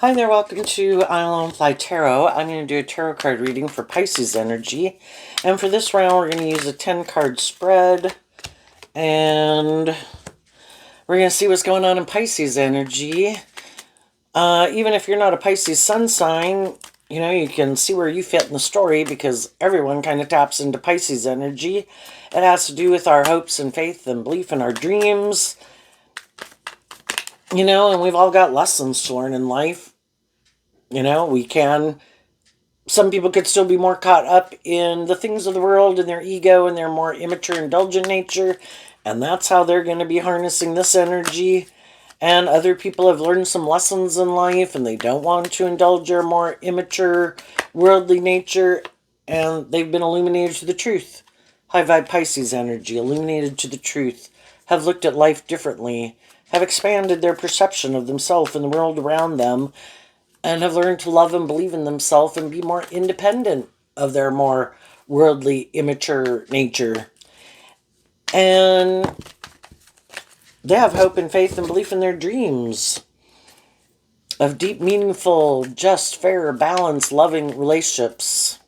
Hi there, welcome to Island Fly Tarot. I'm going to do a tarot card reading for Pisces energy. And for this round, we're going to use a 10-card spread. And we're going to see what's going on in Pisces energy. Even if you're not a Pisces sun sign, you can see where you fit in the story because everyone kind of taps into Pisces energy. It has to do with our hopes and faith and belief in our dreams. And we've all got lessons to learn in life. Some people could still be more caught up in the things of the world and their ego and their more immature, indulgent nature. And that's how they're going to be harnessing this energy. And other people have learned some lessons in life and they don't want to indulge their more immature, worldly nature. And they've been illuminated to the truth. High vibe Pisces energy, illuminated to the truth, have looked at life differently, have expanded their perception of themselves and the world around them, and have learned to love and believe in themselves and be more independent of their more worldly, immature nature. And they have hope and faith and belief in their dreams of deep, meaningful, just, fair, balanced, loving relationships,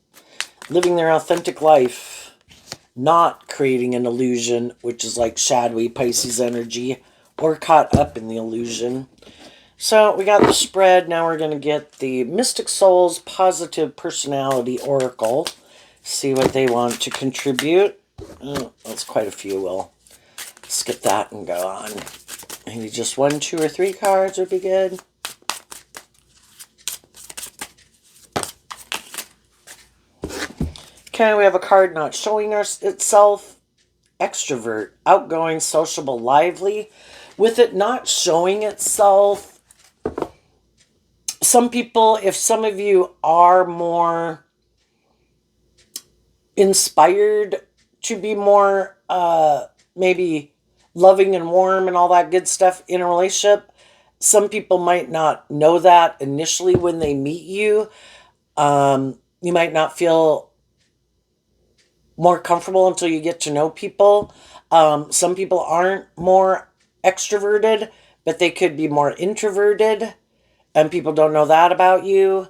living their authentic life, not creating an illusion, which is like shadowy Pisces energy, or caught up in the illusion. So we got the spread. Now we're going to get the Mystic Souls Positive Personality Oracle. See what they want to contribute. Oh, that's quite a few. We'll skip that and go on. Maybe just 1, 2, or 3 cards would be good. Okay, we have a card not showing itself. Extrovert, outgoing, sociable, lively. With it not showing itself, some people, if some of you are more inspired to be more maybe loving and warm and all that good stuff in a relationship, some people might not know that initially when they meet you. You might not feel more comfortable until you get to know people. Some people aren't more extroverted, but they could be more introverted. And people don't know that about you.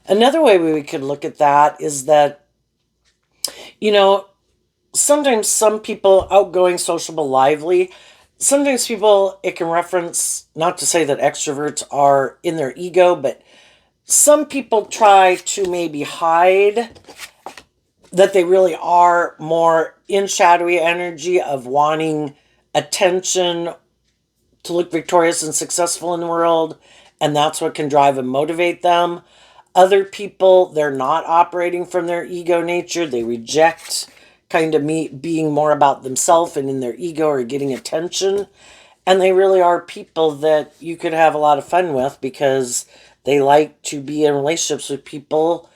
Another way we could look at that is that, sometimes some people, outgoing, sociable, lively, sometimes people, it can reference, not to say that extroverts are in their ego, but some people try to maybe hide that they really are more in shadowy energy of wanting attention, to look victorious and successful in the world, and that's what can drive and motivate them. Other people, they're not operating from their ego nature. They reject kind of being more about themselves and in their ego or getting attention. And they really are people that you could have a lot of fun with because they like to be in relationships with people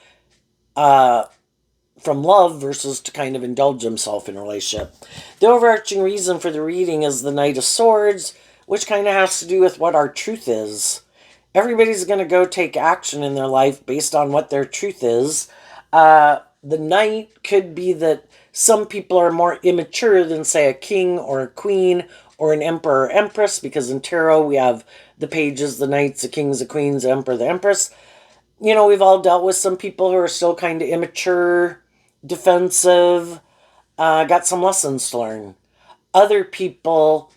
from love versus to kind of indulge themselves in a relationship. The overarching reason for the reading is the Knight of Swords, which kind of has to do with what our truth is. Everybody's going to go take action in their life based on what their truth is. The Knight could be that some people are more immature than, say, a king or a queen or an emperor or empress, because in tarot we have the pages, the knights, the kings, the queens, the emperor, the empress. We've all dealt with some people who are still kind of immature, defensive, got some lessons to learn. Other people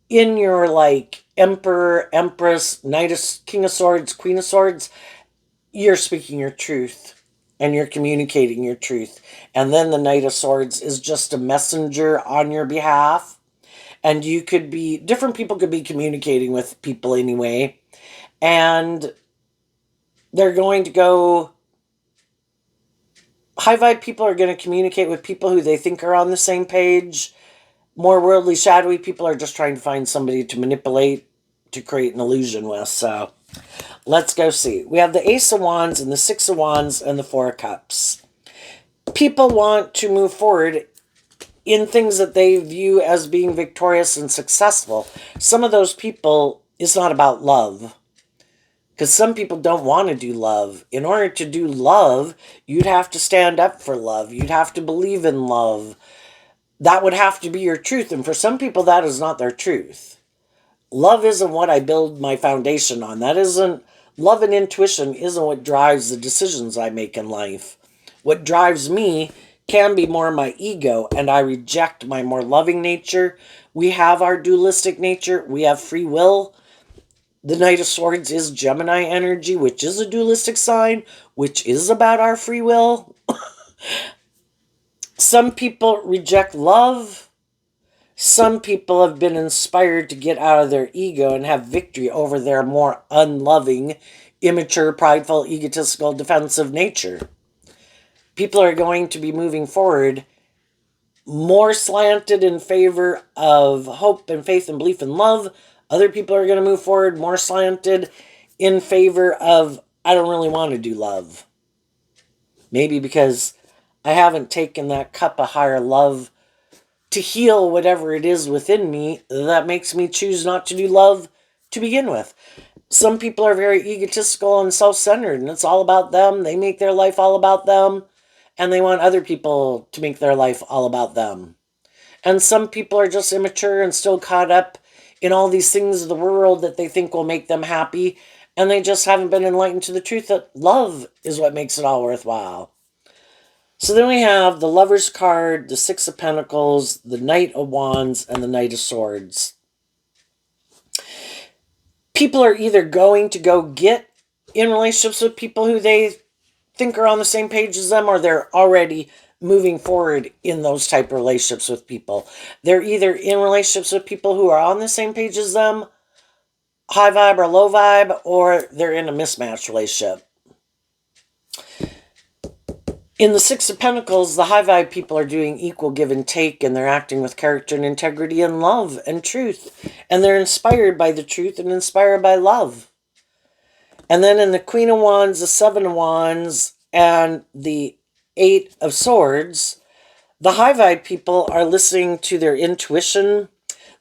in your emperor, empress, knight of, king of swords, queen of swords, you're speaking your truth and you're communicating your truth. And then the Knight of Swords is just a messenger on your behalf. And different people could be communicating with people anyway. And they're going to go, high vibe people are going to communicate with people who they think are on the same page. More worldly, shadowy people are just trying to find somebody to manipulate, to create an illusion with. So let's go see. We have the Ace of Wands and the Six of Wands and the Four of Cups. People want to move forward in things that they view as being victorious and successful. Some of those people, it's not about love. Because some people don't want to do love. In order to do love, you'd have to stand up for love. You'd have to believe in love. That would have to be your truth. And for some people, that is not their truth. Love isn't what I build my foundation on. Love and intuition isn't what drives the decisions I make in life. What drives me can be more my ego, and I reject my more loving nature. We have our dualistic nature, we have free will. The Knight of Swords is Gemini energy, which is a dualistic sign, which is about our free will. Some people reject love. Some people have been inspired to get out of their ego and have victory over their more unloving, immature, prideful, egotistical, defensive nature. People are going to be moving forward more slanted in favor of hope and faith and belief and love. Other people are going to move forward more slanted in favor of, I don't really want to do love. Maybe because I haven't taken that cup of higher love to heal whatever it is within me that makes me choose not to do love to begin with. Some people are very egotistical and self-centered, and it's all about them. They make their life all about them, and they want other people to make their life all about them. And some people are just immature and still caught up in all these things of the world that they think will make them happy, and they just haven't been enlightened to the truth that love is what makes it all worthwhile. So then we have the Lover's card, the Six of Pentacles, the Knight of Wands, and the Knight of Swords. People are either going to go get in relationships with people who they think are on the same page as them, or they're already moving forward in those type of relationships with people. They're either in relationships with people who are on the same page as them, high vibe or low vibe, or they're in a mismatched relationship. In the Six of Pentacles, the high vibe people are doing equal give and take, and they're acting with character and integrity and love and truth. And they're inspired by the truth and inspired by love. And then in the Queen of Wands, the Seven of Wands, and the Eight of Swords, the high vibe people are listening to their intuition,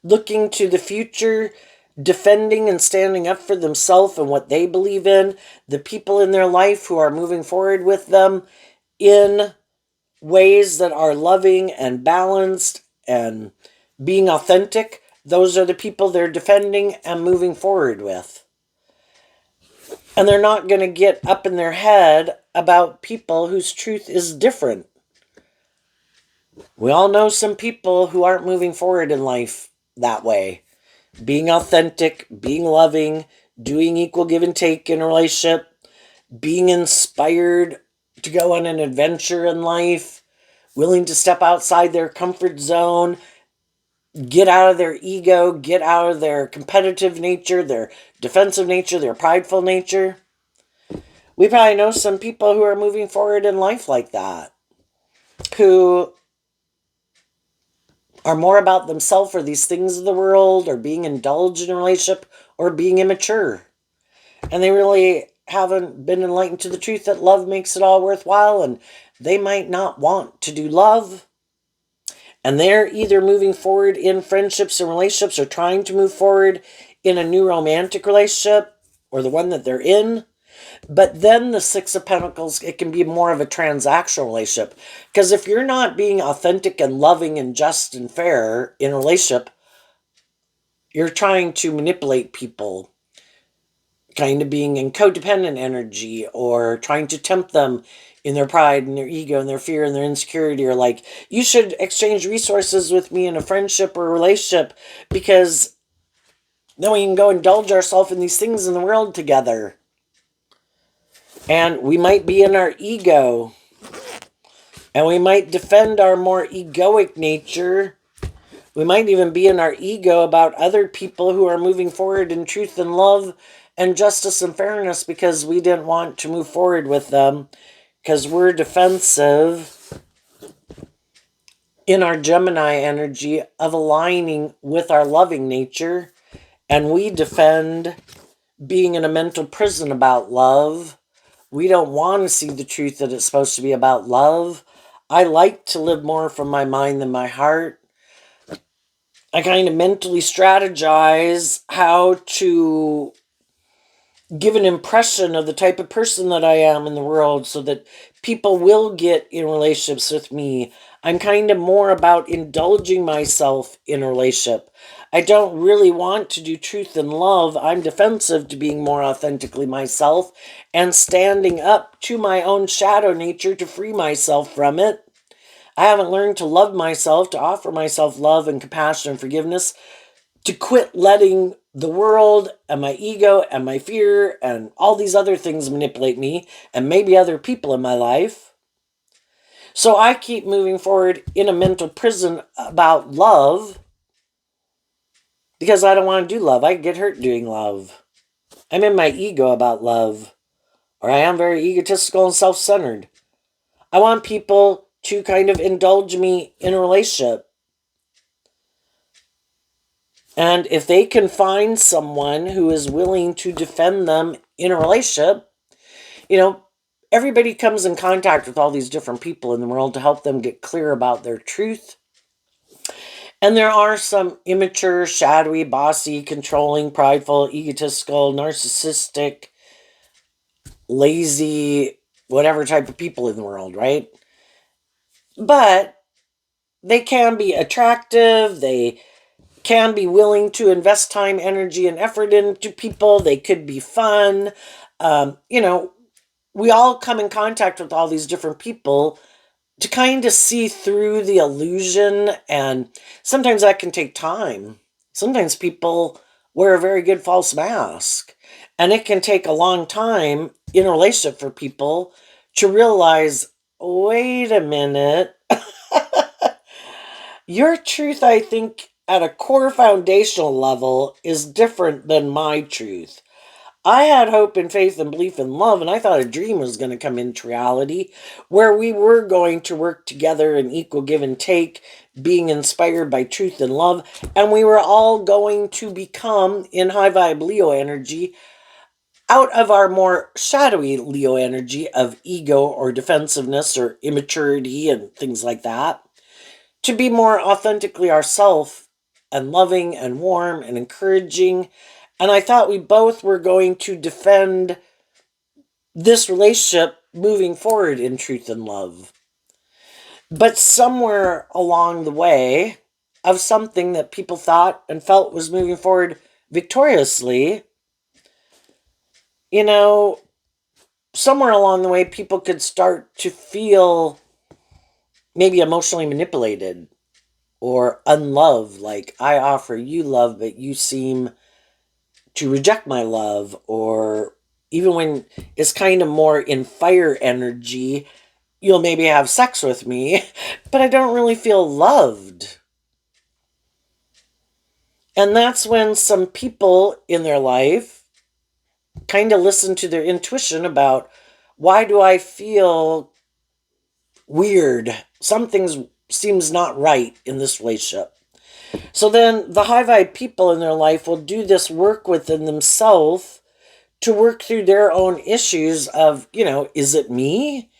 looking to the future, defending and standing up for themselves and what they believe in, the people in their life who are moving forward with them in ways that are loving and balanced and being authentic. Those are the people they're defending and moving forward with. And they're not going to get up in their head about people whose truth is different. We all know some people who aren't moving forward in life that way. Being authentic, being loving, doing equal give and take in a relationship, being inspired to go on an adventure in life, willing to step outside their comfort zone, get out of their ego, get out of their competitive nature, their defensive nature, their prideful nature. We probably know some people who are moving forward in life like that, who are more about themselves or these things of the world, or being indulged in a relationship, or being immature. And they really haven't been enlightened to the truth that love makes it all worthwhile, and they might not want to do love. And they're either moving forward in friendships and relationships, or trying to move forward in a new romantic relationship, or the one that they're in. But then the Six of Pentacles, it can be more of a transactional relationship. Because if you're not being authentic and loving and just and fair in a relationship, you're trying to manipulate people, kind of being in codependent energy, or trying to tempt them in their pride and their ego and their fear and their insecurity, or like, you should exchange resources with me in a friendship or a relationship, because then we can go indulge ourselves in these things in the world together. And we might be in our ego, and we might defend our more egoic nature. We might even be in our ego about other people who are moving forward in truth and love and justice and fairness, because we didn't want to move forward with them because we're defensive in our Gemini energy of aligning with our loving nature. And we defend being in a mental prison about love. We don't want to see the truth that it's supposed to be about love. I like to live more from my mind than my heart. I kind of mentally strategize how to give an impression of the type of person that I am in the world, so that people will get in relationships with me. I'm kind of more about indulging myself in a relationship. I don't really want to do truth and love. I'm defensive to being more authentically myself and standing up to my own shadow nature to free myself from it. I haven't learned to love myself, to offer myself love and compassion and forgiveness, to quit letting the world and my ego and my fear and all these other things manipulate me and maybe other people in my life. So I keep moving forward in a mental prison about love because I don't want to do love. I get hurt doing love. I'm in my ego about love, or I am very egotistical and self-centered. I want people to kind of indulge me in a relationship. And if they can find someone who is willing to defend them in a relationship, everybody comes in contact with all these different people in the world to help them get clear about their truth. And there are some immature, shadowy, bossy, controlling, prideful, egotistical, narcissistic, lazy, whatever type of people in the world, right? But they can be attractive. They can be willing to invest time, energy, and effort into people. They could be fun. We all come in contact with all these different people to kind of see through the illusion, and sometimes that can take time. Sometimes people wear a very good false mask, and it can take a long time in a relationship for people to realize, wait a minute, your truth, I think, at a core foundational level is different than my truth. I had hope and faith and belief in love, and I thought a dream was going to come into reality where we were going to work together in equal give and take, being inspired by truth and love, and we were all going to become, in high vibe Leo energy, out of our more shadowy Leo energy of ego or defensiveness or immaturity and things like that, to be more authentically ourselves and loving and warm and encouraging. And I thought we both were going to defend this relationship moving forward in truth and love. But somewhere along the way of something that people thought and felt was moving forward victoriously, somewhere along the way people could start to feel maybe emotionally manipulated or unloved, like I offer you love, but you seem to reject my love, or even when it's kind of more in fire energy, you'll maybe have sex with me, but I don't really feel loved. And that's when some people in their life kind of listen to their intuition about, why do I feel weird? Something seems not right in this relationship. So then the high vibe people in their life will do this work within themselves to work through their own issues of, is it me?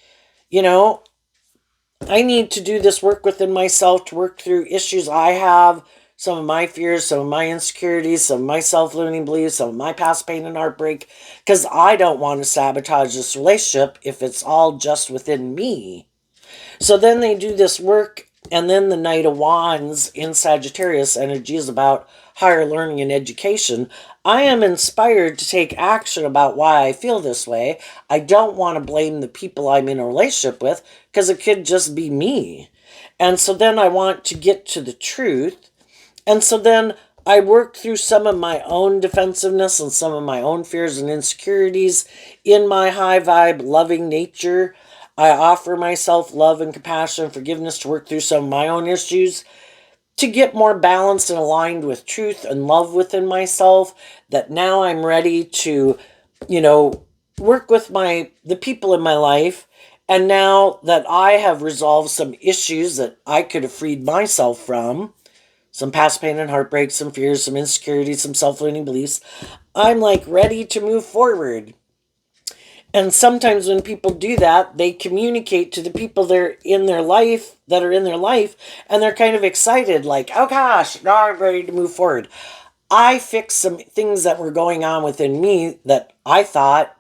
I need to do this work within myself to work through issues I have, some of my fears, some of my insecurities, some of my self-limiting beliefs, some of my past pain and heartbreak, because I don't want to sabotage this relationship if it's all just within me. So then they do this work, and then the Knight of Wands in Sagittarius energy is about higher learning and education. I am inspired to take action about why I feel this way. I don't want to blame the people I'm in a relationship with, because it could just be me. And so then I want to get to the truth. And so then I work through some of my own defensiveness and some of my own fears and insecurities in my high vibe loving nature. I offer myself love and compassion and forgiveness to work through some of my own issues, to get more balanced and aligned with truth and love within myself, that now I'm ready to, work with the people in my life. And now that I have resolved some issues that I could have freed myself from, some past pain and heartbreak, some fears, some insecurities, some self-limiting beliefs, I'm ready to move forward. And sometimes when people do that, they communicate to the people that are in their life, and they're kind of excited, like, oh gosh, now I'm ready to move forward. I fixed some things that were going on within me that I thought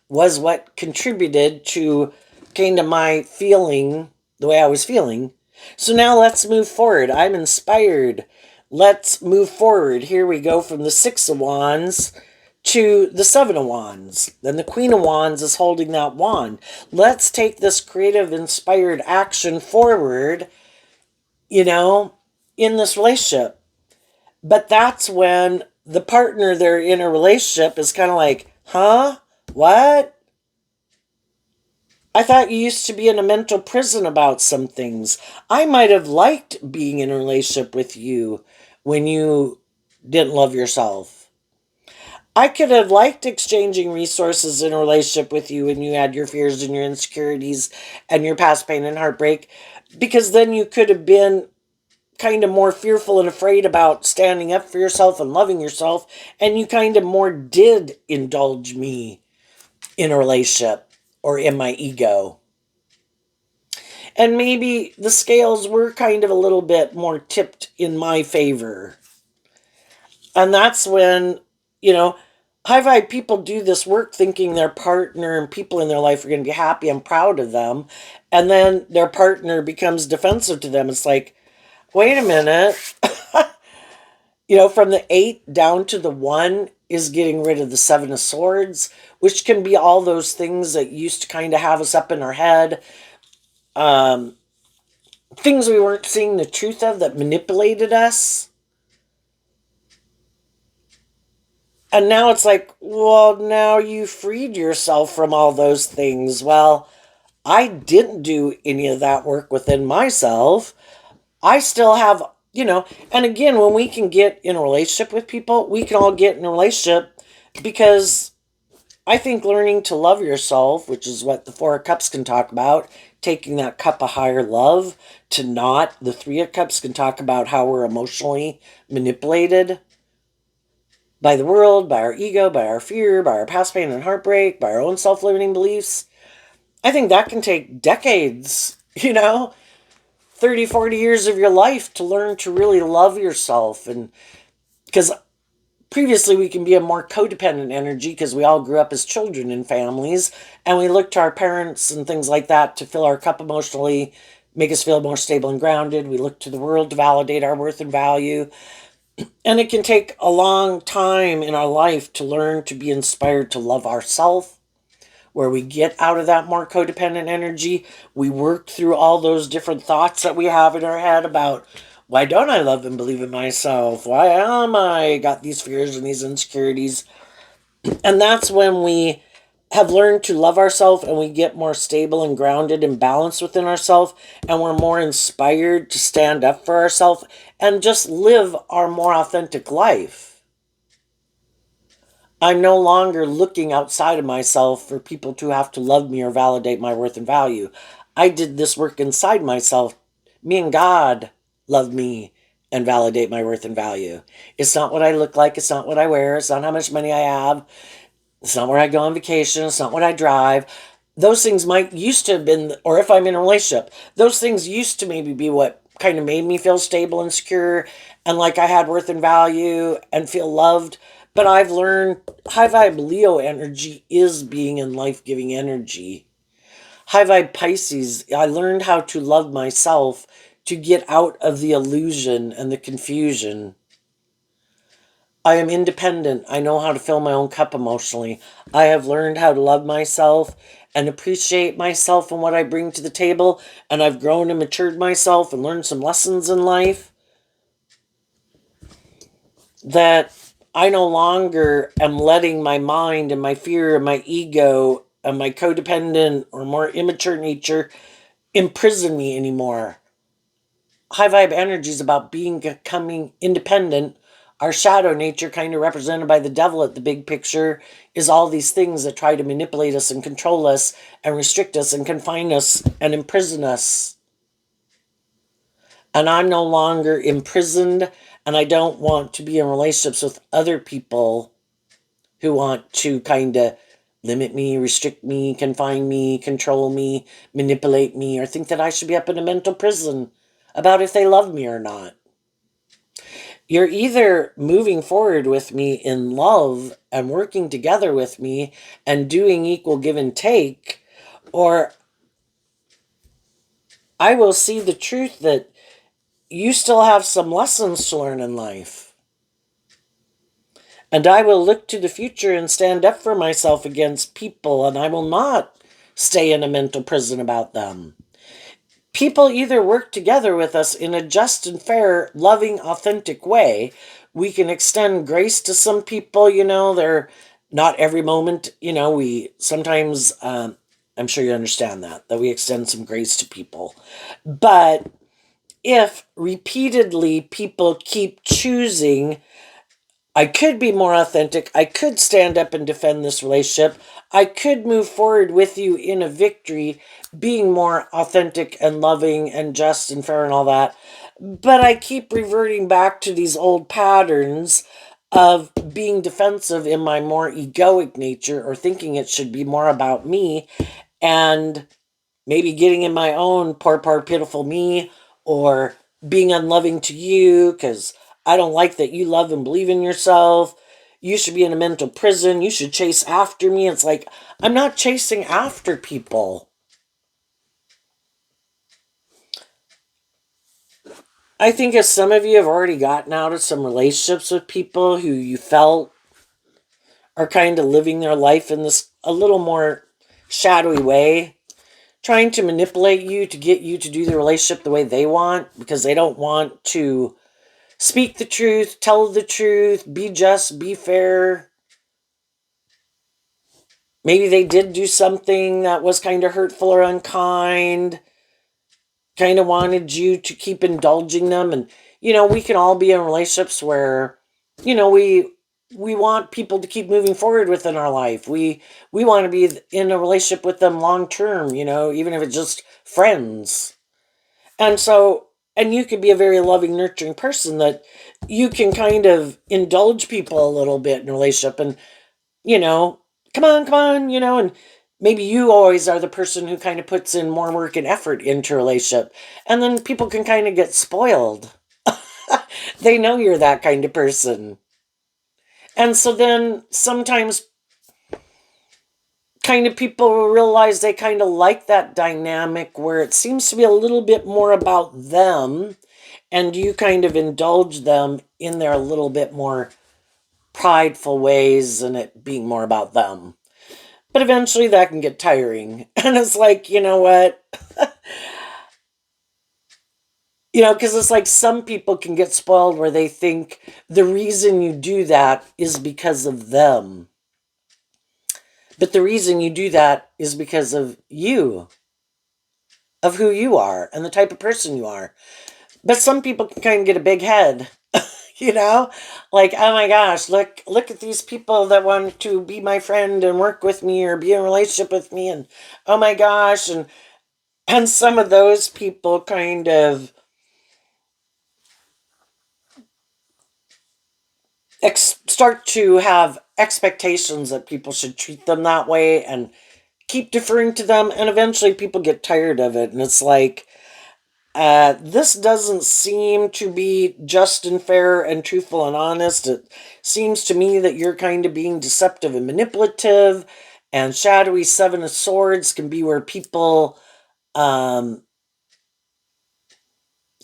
was what contributed to kind of my feeling, the way I was feeling. So now let's move forward. I'm inspired. Let's move forward. Here we go from the Six of Wands to the Seven of Wands. Then the Queen of Wands is holding that wand. Let's take this creative, inspired action forward, in this relationship. But that's when the partner they're in a relationship is kind of like, huh? What? I thought you used to be in a mental prison about some things. I might have liked being in a relationship with you when you didn't love yourself. I could have liked exchanging resources in a relationship with you when you had your fears and your insecurities and your past pain and heartbreak, because then you could have been kind of more fearful and afraid about standing up for yourself and loving yourself, and you kind of more did indulge me in a relationship or in my ego. And maybe the scales were kind of a little bit more tipped in my favor. And that's when, high vibe people do this work thinking their partner and people in their life are going to be happy and proud of them. And then their partner becomes defensive to them. It's like, wait a minute. From the 8 down to the 1 is getting rid of the 7 of Swords, which can be all those things that used to kind of have us up in our head. Things we weren't seeing the truth of that manipulated us. And now it's like, well, now you freed yourself from all those things. Well, I didn't do any of that work within myself. I still have, and again, when we can get in a relationship with people, we can all get in a relationship because I think learning to love yourself, which is what the Four of Cups can talk about, taking that cup of higher love to not. The Three of Cups can talk about how we're emotionally manipulated by the world, by our ego, by our fear, by our past pain and heartbreak, by our own self-limiting beliefs. I think that can take decades, 30, 40 years of your life to learn to really love yourself. And because previously we can be a more codependent energy because we all grew up as children in families and we look to our parents and things like that to fill our cup emotionally, make us feel more stable and grounded. We look to the world to validate our worth and value. And it can take a long time in our life to learn to be inspired to love ourselves, where we get out of that more codependent energy. We work through all those different thoughts that we have in our head about, why don't I love and believe in myself? Why am I got these fears and these insecurities? And that's when we have learned to love ourselves and we get more stable and grounded and balanced within ourselves, and we're more inspired to stand up for ourselves and just live our more authentic life. I'm no longer looking outside of myself for people to have to love me or validate my worth and value. I did this work inside myself. Me and God love me and validate my worth and value. It's not what I look like. It's not what I wear. It's not how much money I have. It's not where I go on vacation. It's not what I drive. Those things might used to have been, or if I'm in a relationship, those things used to maybe be what kind of made me feel stable and secure and like I had worth and value and feel loved. But I've learned high vibe Leo energy is being in life-giving energy. High vibe Pisces, I learned how to love myself to get out of the illusion and the confusion. I am independent. I know how to fill my own cup emotionally. I have learned how to love myself and appreciate myself and what I bring to the table. And I've grown and matured myself and learned some lessons in life that I no longer am letting my mind and my fear and my ego and my codependent or more immature nature imprison me anymore. High vibe energy is about becoming independent. Our shadow nature, kind of represented by the devil at the big picture, is all these things that try to manipulate us and control us and restrict us and confine us and imprison us. And I'm no longer imprisoned, and I don't want to be in relationships with other people who want to kind of limit me, restrict me, confine me, control me, manipulate me, or think that I should be up in a mental prison about if they love me or not. You're either moving forward with me in love and working together with me and doing equal give and take, or I will see the truth that you still have some lessons to learn in life. And I will look to the future and stand up for myself against people, and I will not stay in a mental prison about them. People either work together with us in a just and fair, loving, authentic way. We can extend grace to some people, they're not every moment, we sometimes, I'm sure you understand that we extend some grace to people. But if repeatedly people keep choosing, I could be more authentic, I could stand up and defend this relationship, I could move forward with you in a victory, being more authentic and loving and just and fair and all that, but I keep reverting back to these old patterns of being defensive in my more egoic nature, or thinking it should be more about me, and maybe getting in my own poor pitiful me, or being unloving to you because I don't like that you love and believe in yourself. You should be in a mental prison. You should chase after me. It's like, I'm not chasing after people. I think as some of you have already gotten out of some relationships with people who you felt are kind of living their life in this a little more shadowy way, trying to manipulate you to get you to do the relationship the way they want because they don't want to speak the truth, tell the truth, be just, be fair. Maybe they did do something that was kind of hurtful or unkind, kind of wanted you to keep indulging them. And, we can all be in relationships where, we want people to keep moving forward within our life. We want to be in a relationship with them long term, even if it's just friends. And so, and you could be a very loving, nurturing person that you can kind of indulge people a little bit in a relationship and, you know, come on, and maybe you always are the person who kind of puts in more work and effort into a relationship. And then people can kind of get spoiled. They know you're that kind of person. And so then sometimes kind of people realize they kind of like that dynamic where it seems to be a little bit more about them, and you kind of indulge them in their little bit more prideful ways and it being more about them. But eventually that can get tiring. And it's like, you know what? Because it's like some people can get spoiled where they think the reason you do that is because of them. But the reason you do that is because of you, of who you are and the type of person you are. But some people can kind of get a big head, you know? Like, oh my gosh, look at these people that want to be my friend and work with me or be in a relationship with me, and oh my gosh, and some of those people kind of start to have expectations that people should treat them that way and keep deferring to them, and eventually people get tired of it, and it's like, this doesn't seem to be just and fair and truthful and honest. It seems to me that you're kind of being deceptive and manipulative, and shadowy Seven of Swords can be where people kind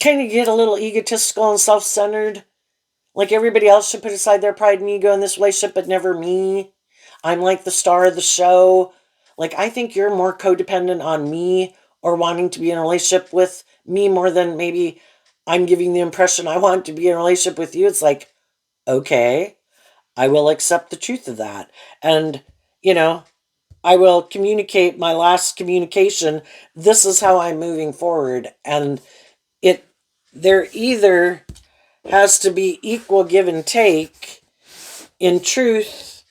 of get a little egotistical and self-centered. Like everybody else should put aside their pride and ego in this relationship, but never me. I'm like the star of the show. Like, I think you're more codependent on me or wanting to be in a relationship with me more than maybe I'm giving the impression I want to be in a relationship with you. It's like, okay, I will accept the truth of that. And, I will communicate my last communication. This is how I'm moving forward. And there either has to be equal give and take in truth,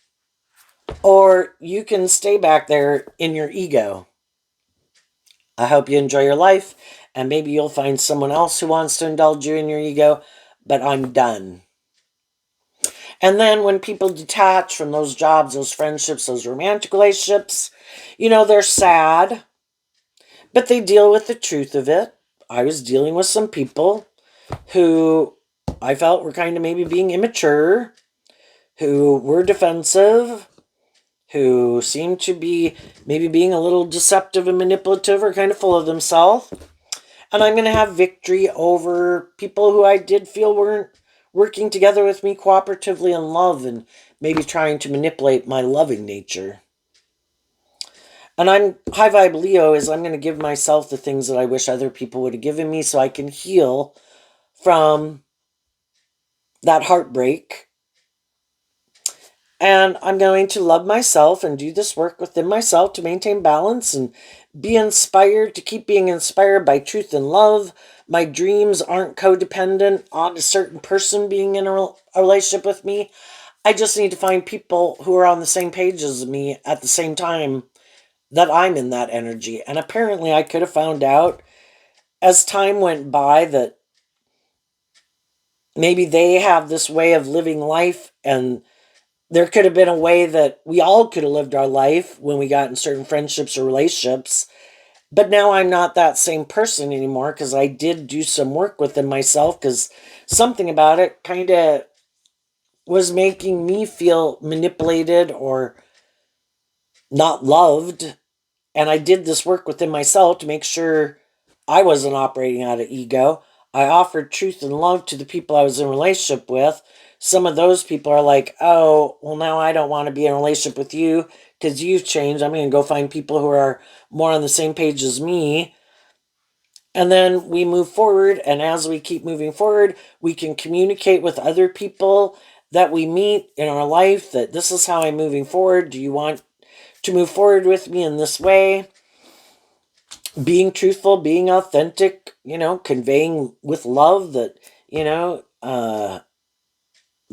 or you can stay back there in your ego. I hope you enjoy your life, and maybe you'll find someone else who wants to indulge you in your ego, but I'm done. And then when people detach from those jobs, those friendships, those romantic relationships, they're sad, but they deal with the truth of it. I was dealing with some people who I felt were kind of maybe being immature, who were defensive, who seemed to be maybe being a little deceptive and manipulative or kind of full of themselves. And I'm going to have victory over people who I did feel weren't working together with me cooperatively in love and maybe trying to manipulate my loving nature. And I'm high vibe Leo is I'm going to give myself the things that I wish other people would have given me so I can heal from that heartbreak. And I'm going to love myself and do this work within myself to maintain balance and be inspired, to keep being inspired by truth and love. My dreams aren't codependent on a certain person being in a relationship with me. I just need to find people who are on the same page as me at the same time that I'm in that energy. And apparently I could have found out as time went by that maybe they have this way of living life, and there could have been a way that we all could have lived our life when we got in certain friendships or relationships. But now I'm not that same person anymore because I did do some work within myself, because something about it kind of was making me feel manipulated or not loved. And I did this work within myself to make sure I wasn't operating out of ego. I offered truth and love to the people I was in a relationship with. Some of those people are like, oh, well, now I don't want to be in a relationship with you because you've changed. I'm going to go find people who are more on the same page as me. And then we move forward. And as we keep moving forward, we can communicate with other people that we meet in our life that this is how I'm moving forward. Do you want to move forward with me in this way? Being truthful, being authentic, conveying with love that,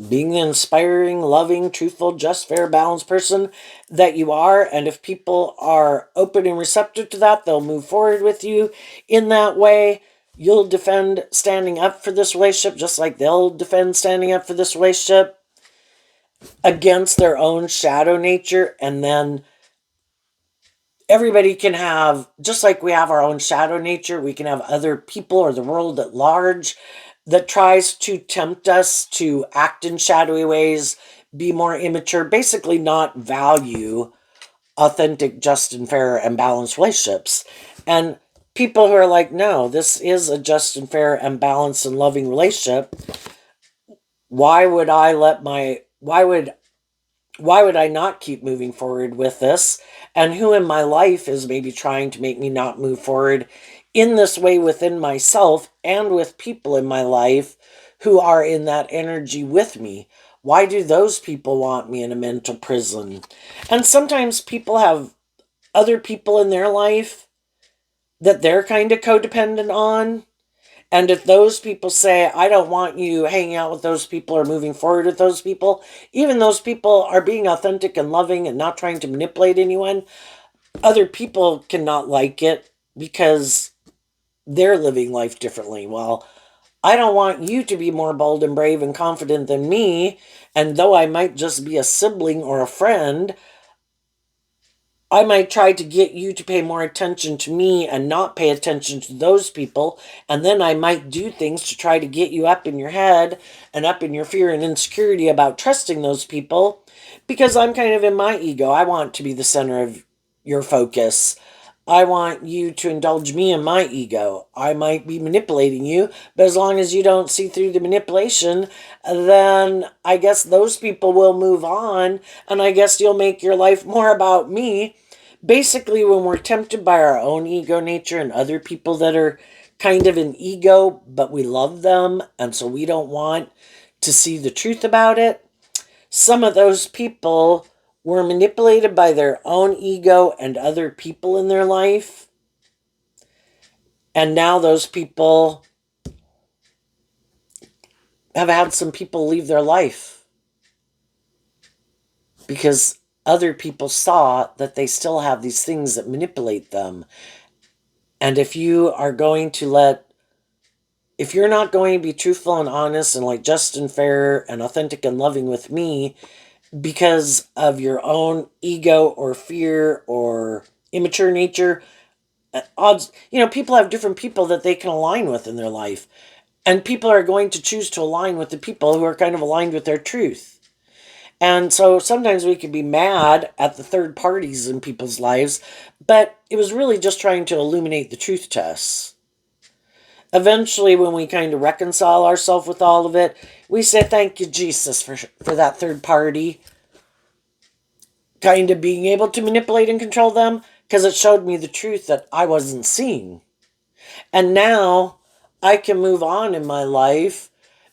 being the inspiring, loving, truthful, just, fair, balanced person that you are. And if people are open and receptive to that, they'll move forward with you in that way. You'll defend standing up for this relationship just like they'll defend standing up for this relationship against their own shadow nature. And then everybody can have, just like we have our own shadow nature, we can have other people or the world at large that tries to tempt us to act in shadowy ways, be more immature, basically not value authentic, just, and fair and balanced relationships. And people who are like, no, this is a just and fair and balanced and loving relationship. Why would I let my, why would I not keep moving forward with this? And who in my life is maybe trying to make me not move forward in this way within myself and with people in my life who are in that energy with me? Why do those people want me in a mental prison? And sometimes people have other people in their life that they're kind of codependent on. And if those people say, I don't want you hanging out with those people or moving forward with those people, even those people are being authentic and loving and not trying to manipulate anyone, other people cannot like it because they're living life differently. Well, I don't want you to be more bold and brave and confident than me. And though I might just be a sibling or a friend, I might try to get you to pay more attention to me and not pay attention to those people. And then I might do things to try to get you up in your head and up in your fear and insecurity about trusting those people because I'm kind of in my ego. I want to be the center of your focus. I want you to indulge me in my ego. I might be manipulating you, but as long as you don't see through the manipulation, then I guess those people will move on, and I guess you'll make your life more about me. Basically, when we're tempted by our own ego nature and other people that are kind of an ego, but we love them, and so we don't want to see the truth about it, some of those people were manipulated by their own ego and other people in their life. And now those people have had some people leave their life because other people saw that they still have these things that manipulate them. And if you are going to if you're not going to be truthful and honest and like just and fair and authentic and loving with me because of your own ego or fear or immature nature, odds, people have different people that they can align with in their life. And people are going to choose to align with the people who are kind of aligned with their truth. And so sometimes we can be mad at the third parties in people's lives, but it was really just trying to illuminate the truth to us. Eventually, when we kind of reconcile ourselves with all of it, we say, thank you, Jesus, for that third party kind of being able to manipulate and control them, because it showed me the truth that I wasn't seeing. And now I can move on in my life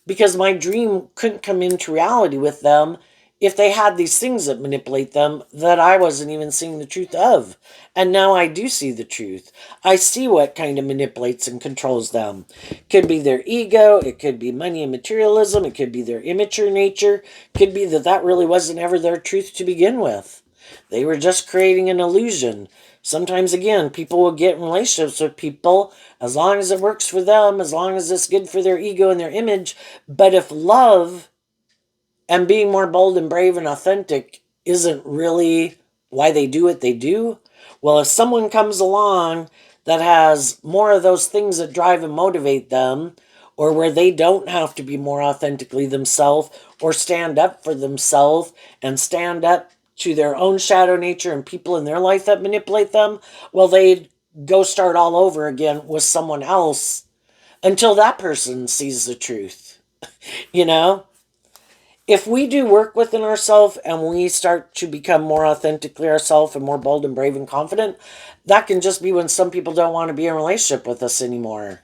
because my dream couldn't come into reality with them if they had these things that manipulate them that I wasn't even seeing the truth of. And now I do see the truth. I see what kind of manipulates and controls them. It could be their ego, it could be money and materialism, it could be their immature nature, it could be that that really wasn't ever their truth to begin with. They were just creating an illusion. Sometimes, again, people will get in relationships with people as long as it works for them, as long as it's good for their ego and their image. But if love and being more bold and brave and authentic isn't really why they do what they do, well, if someone comes along that has more of those things that drive and motivate them, or where they don't have to be more authentically themselves or stand up for themselves and stand up to their own shadow nature and people in their life that manipulate them, well, they go start all over again with someone else until that person sees the truth. You know, if we do work within ourselves and we start to become more authentically ourselves and more bold and brave and confident, that can just be when some people don't want to be in a relationship with us anymore.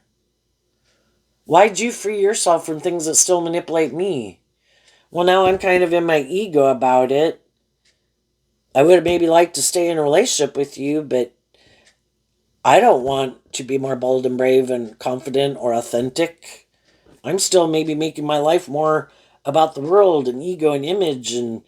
Why'd you free yourself from things that still manipulate me? Well, now I'm kind of in my ego about it. I would have maybe liked to stay in a relationship with you, but I don't want to be more bold and brave and confident or authentic. I'm still maybe making my life more about the world and ego and image, and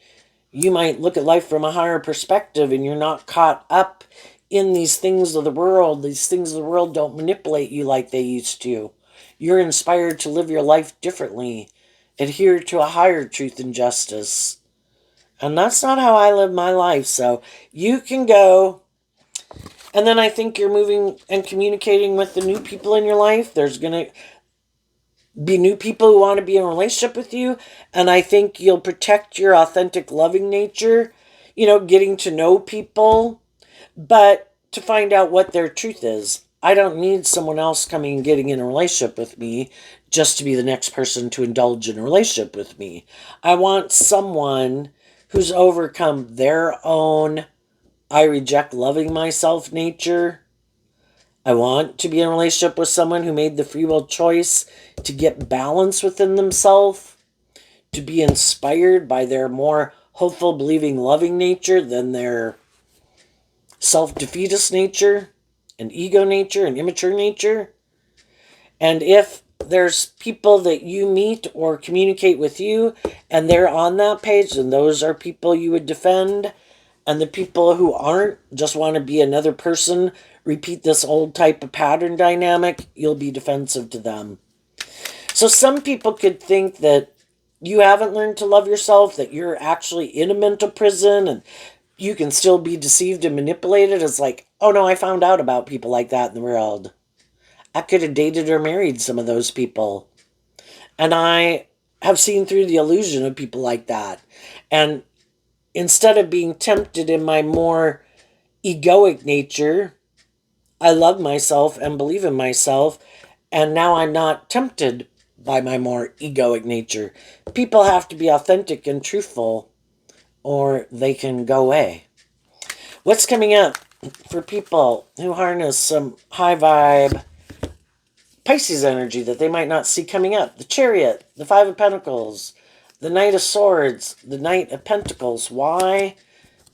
you might look at life from a higher perspective and you're not caught up in these things of the world. These things of the world don't manipulate you like they used to. You're inspired to live your life differently, adhere to a higher truth and justice. And that's not how I live my life. So you can go. And then I think you're moving and communicating with the new people in your life. There's going to be new people who want to be in a relationship with you. And I think you'll protect your authentic, loving nature, getting to know people, but to find out what their truth is. I don't need someone else coming and getting in a relationship with me just to be the next person to indulge in a relationship with me. I want someone who's overcome their own I reject loving myself nature. I want to be in a relationship with someone who made the free will choice to get balance within themselves, to be inspired by their more hopeful, believing, loving nature than their self-defeatist nature and ego nature and immature nature. And if there's people that you meet or communicate with you and they're on that page, then those are people you would defend. And the people who aren't, just want to be another person, repeat this old type of pattern dynamic, you'll be defensive to them. So some people could think that you haven't learned to love yourself, that you're actually in a mental prison and you can still be deceived and manipulated. It's like, oh no, I found out about people like that in the world. I could have dated or married some of those people. And I have seen through the illusion of people like that. And instead of being tempted in my more egoic nature, I love myself and believe in myself. And now I'm not tempted by my more egoic nature. People have to be authentic and truthful or they can go away. What's coming up for people who harness some high vibe Pisces energy that they might not see coming up? The Chariot, the Five of Pentacles, the Knight of Swords, the Knight of Pentacles. Why?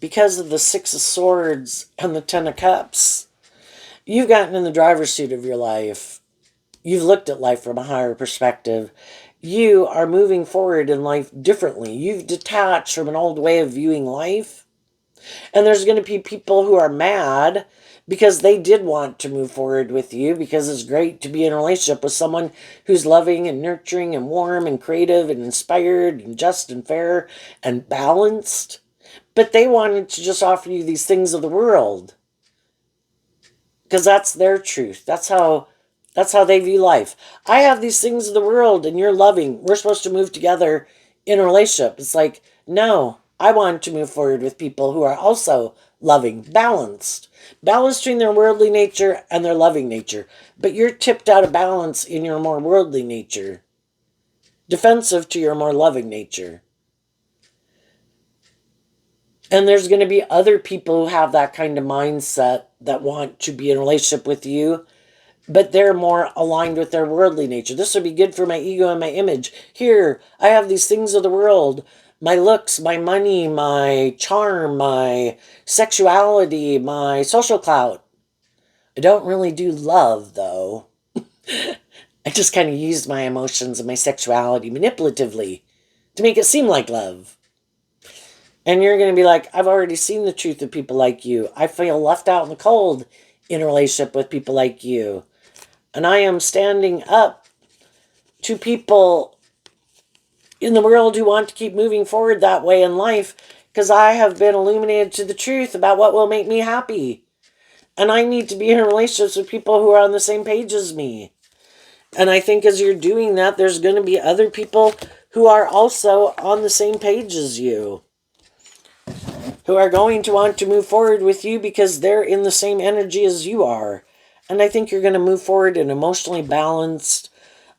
Because of the Six of Swords and the Ten of Cups. You've gotten in the driver's seat of your life. You've looked at life from a higher perspective. You are moving forward in life differently. You've detached from an old way of viewing life. And there's going to be people who are mad because they did want to move forward with you, because it's great to be in a relationship with someone who's loving and nurturing and warm and creative and inspired and just and fair and balanced. But they wanted to just offer you these things of the world because that's their truth. That's how they view life. I have these things of the world and you're loving. We're supposed to move together in a relationship. It's like, no, I want to move forward with people who are also loving, balanced. Balanced between their worldly nature and their loving nature. But you're tipped out of balance in your more worldly nature. Defensive to your more loving nature. And there's going to be other people who have that kind of mindset that want to be in a relationship with you, but they're more aligned with their worldly nature. This would be good for my ego and my image. Here, I have these things of the world. My looks, my money, my charm, my sexuality, my social clout. I don't really do love, though. I just kind of use my emotions and my sexuality manipulatively to make it seem like love. And you're going to be like, I've already seen the truth of people like you. I feel left out in the cold in a relationship with people like you. And I am standing up to people in the world who want to keep moving forward that way in life because I have been illuminated to the truth about what will make me happy. And I need to be in relationships with people who are on the same page as me. And I think as you're doing that, there's going to be other people who are also on the same page as you, who are going to want to move forward with you because they're in the same energy as you are. And I think you're going to move forward in emotionally balanced,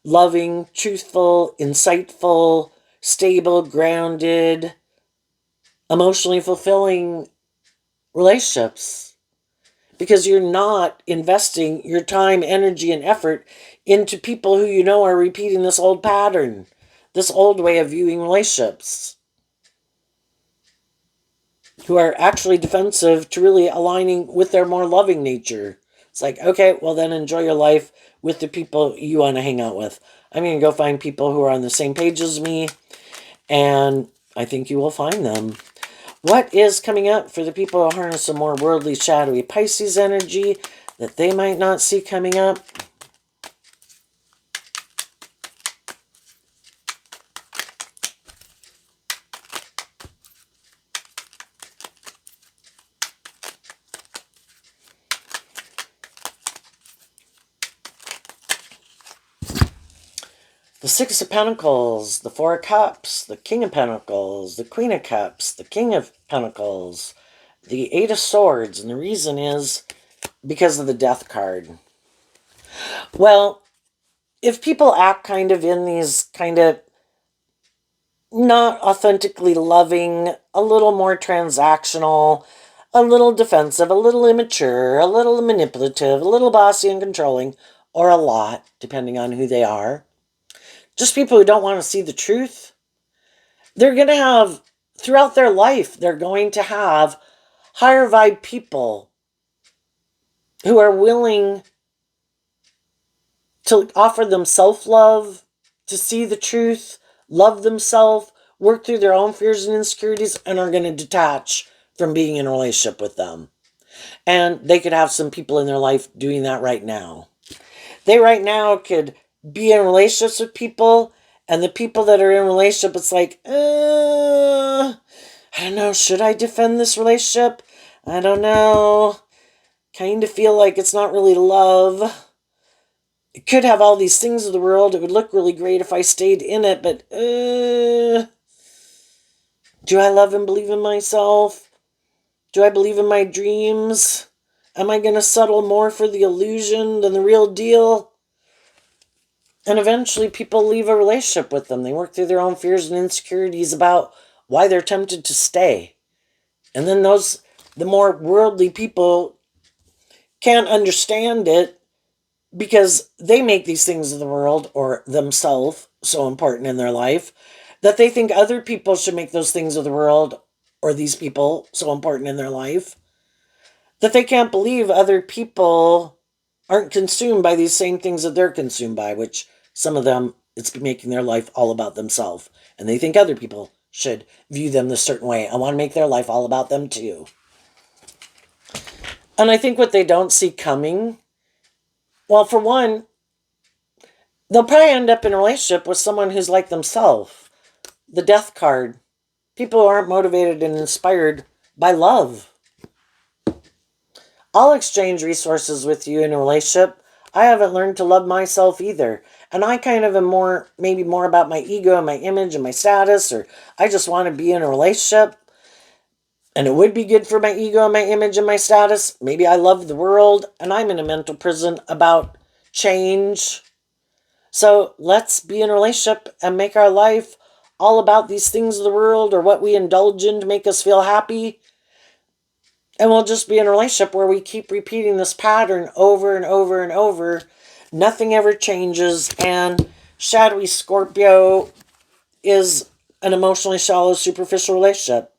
loving, truthful, insightful, stable, grounded, emotionally fulfilling relationships. Because you're not investing your time, energy, and effort into people who you know are repeating this old pattern, this old way of viewing relationships, who are actually defensive to really aligning with their more loving nature. It's like, okay, well then enjoy your life with the people you want to hang out with. I'm going to go find people who are on the same page as me, and I think you will find them. What is coming up for the people who harness a more worldly, shadowy Pisces energy that they might not see coming up? The Six of Pentacles, the Four of Cups, the King of Pentacles, the Queen of Cups, the King of Pentacles, the Eight of Swords, and the reason is because of the Death card. Well, if people act kind of in these kind of not authentically loving, a little more transactional, a little defensive, a little immature, a little manipulative, a little bossy and controlling, or a lot, depending on who they are, just people who don't want to see the truth, they're going to have, throughout their life, they're going to have higher vibe people who are willing to offer them self-love, to see the truth, love themselves, work through their own fears and insecurities, and are going to detach from being in a relationship with them. And they could have some people in their life doing that right now. They right now could be in relationships with people, and the people that are in relationship, it's like, I don't know, should I defend this relationship? I don't know. Kind of feel like it's not really love. It could have all these things of the world. It would look really great if I stayed in it, but do I love and believe in myself? Do I believe in my dreams? Am I going to settle more for the illusion than the real deal? And eventually people leave a relationship with them. They work through their own fears and insecurities about why they're tempted to stay. And then the more worldly people can't understand it because they make these things of the world or themselves so important in their life that they think other people should make those things of the world or these people so important in their life that they can't believe other people aren't consumed by these same things that they're consumed by, which some of them, it's making their life all about themselves. And they think other people should view them this certain way. I want to make their life all about them too. And I think what they don't see coming, well, for one, they'll probably end up in a relationship with someone who's like themselves. The Death card. People who aren't motivated and inspired by love. I'll exchange resources with you in a relationship. I haven't learned to love myself either. And I kind of am maybe more about my ego and my image and my status, or I just want to be in a relationship. And it would be good for my ego and my image and my status. Maybe I love the world and I'm in a mental prison about change. So let's be in a relationship and make our life all about these things of the world or what we indulge in to make us feel happy. And we'll just be in a relationship where we keep repeating this pattern over and over and over. Nothing ever changes. And shadowy Scorpio is an emotionally shallow, superficial relationship.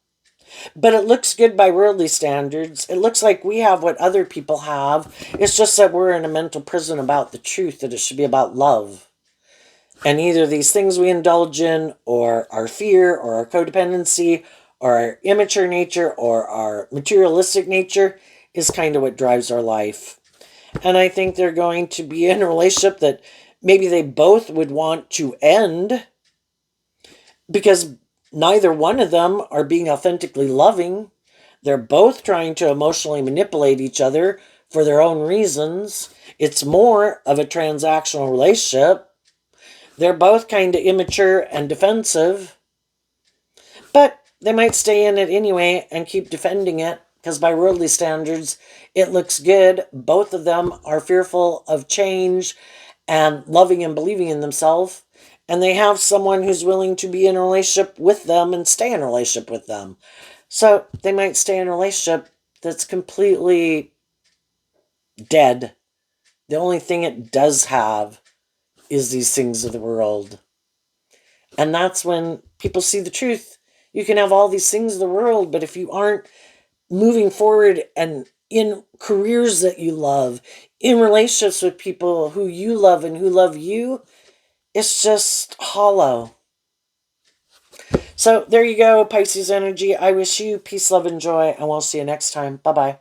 But it looks good by worldly standards. It looks like we have what other people have. It's just that we're in a mental prison about the truth, that it should be about love. And either these things we indulge in, or our fear, or our codependency, or our immature nature, or our materialistic nature, is kind of what drives our life. And I think they're going to be in a relationship that maybe they both would want to end because neither one of them are being authentically loving. They're both trying to emotionally manipulate each other for their own reasons. It's more of a transactional relationship. They're both kind of immature and defensive, but they might stay in it anyway and keep defending it because by worldly standards, it looks good. Both of them are fearful of change and loving and believing in themselves. And they have someone who's willing to be in a relationship with them and stay in a relationship with them. So they might stay in a relationship that's completely dead. The only thing it does have is these things of the world. And that's when people see the truth. You can have all these things of the world, but if you aren't moving forward and in careers that you love, in relationships with people who you love and who love you, it's just hollow. So there you go, Pisces energy. I wish you peace, love, and joy, and we'll see you next time. Bye-bye.